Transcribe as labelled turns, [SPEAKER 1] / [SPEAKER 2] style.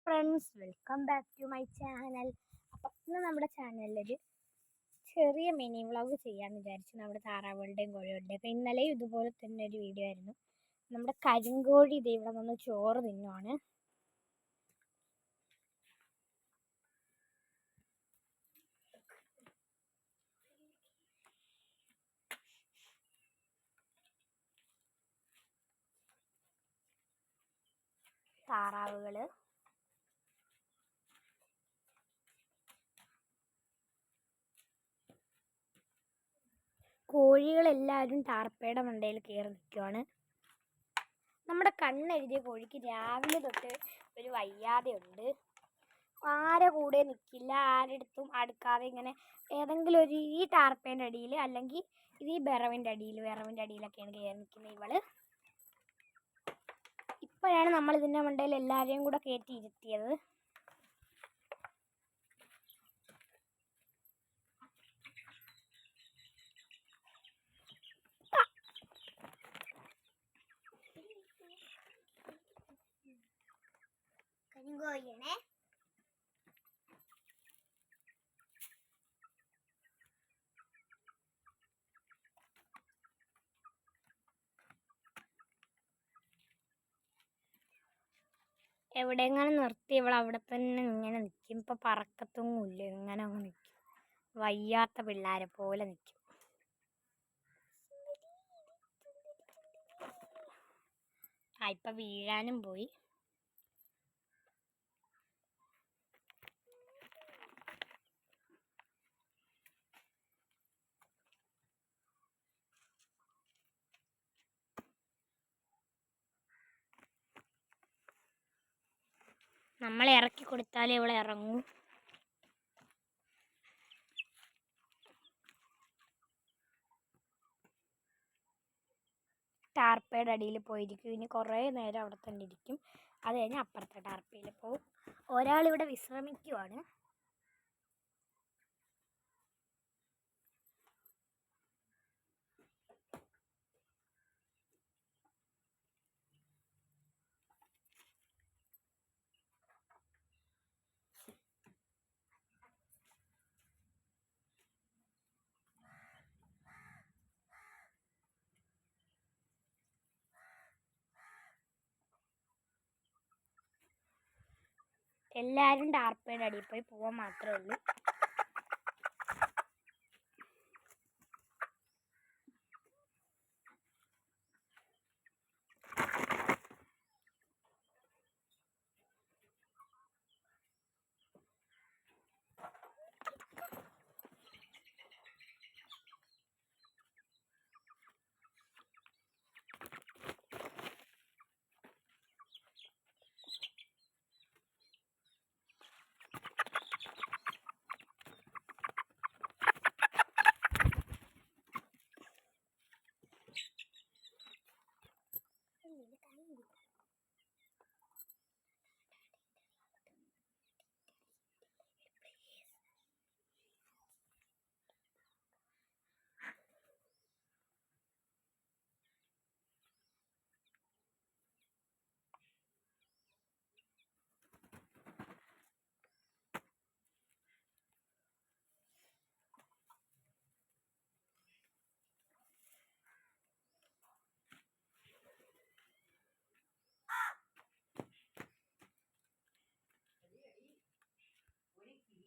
[SPEAKER 1] Friends, welcome back to my channel. അപ്പം ഇന്ന് നമ്മുടെ ചാനലിലൊരു ചെറിയ മിനി വ്ളോഗ് ചെയ്യാമെന്ന് വിചാരിച്ചു. നമ്മുടെ താറാവുകളുടെയും കോഴികളുടെയും ഒക്കെ ഇന്നലെയും ഇതുപോലെ തന്നെ ഒരു വീഡിയോ ആയിരുന്നു. നമ്മുടെ കരിങ്കോഴി ഇത് ഇവിടെ നിന്ന് ചോറ് തിന്നുവാണ്. താറാവുകള് കോഴികളെല്ലാവരും ടാർപ്പയുടെ മണ്ടയിൽ കയറി നിൽക്കുവാണ്. നമ്മുടെ കണ്ണെഴുതിയ കോഴിക്ക് രാവിലെ തൊട്ട് ഒരു വയ്യാതെയുണ്ട്. ആരെ കൂടെ നിൽക്കില്ല, ആരെടുത്തും അടുക്കാതെ ഇങ്ങനെ ഏതെങ്കിലും ഒരു ഈ ടാർപ്പേൻ്റെ അടിയിൽ അല്ലെങ്കിൽ ഇത് ഈ വിറവിൻ്റെ അടിയിലൊക്കെയാണ് കയറി നിൽക്കുന്നത് ഇവള്. ഇപ്പോഴാണ് നമ്മൾ ഇതിൻ്റെ മണ്ടയിൽ എല്ലാവരെയും കൂടെ കയറ്റി ഇരുത്തിയത്. കരിങ്കോഴിയാണേ. എവിടെയെങ്ങനെ നിർത്തി ഇവൾ അവിടെ തന്നെ ഇങ്ങനെ നിൽക്കും. ഇപ്പം പറക്കത്തൊന്നുമില്ല, ഇങ്ങനെ അങ്ങ് നിൽക്കും. വയ്യാത്ത പിള്ളേരെ പോലെ നിൽക്കും. ഇപ്പം വീഴാനും പോയി. നമ്മൾ ഇറക്കി കൊടുത്താലേ ഇവളെ ഇറങ്ങൂ. ടാർപ്പയുടെ അടിയിൽ പോയിരിക്കും. ഇനി കുറേ നേരം അവിടെ തന്നെ ഇരിക്കും. അത് കഴിഞ്ഞ് അപ്പുറത്തെ ടാർപ്പയിൽ പോവും. ഒരാളിവിടെ വിശ്രമിക്കുവാണ്. എല്ലാവരും ടാർപ്പയുടെ അടിയിൽ പോയി പോവാൻ മാത്രമേ ഉള്ളൂ.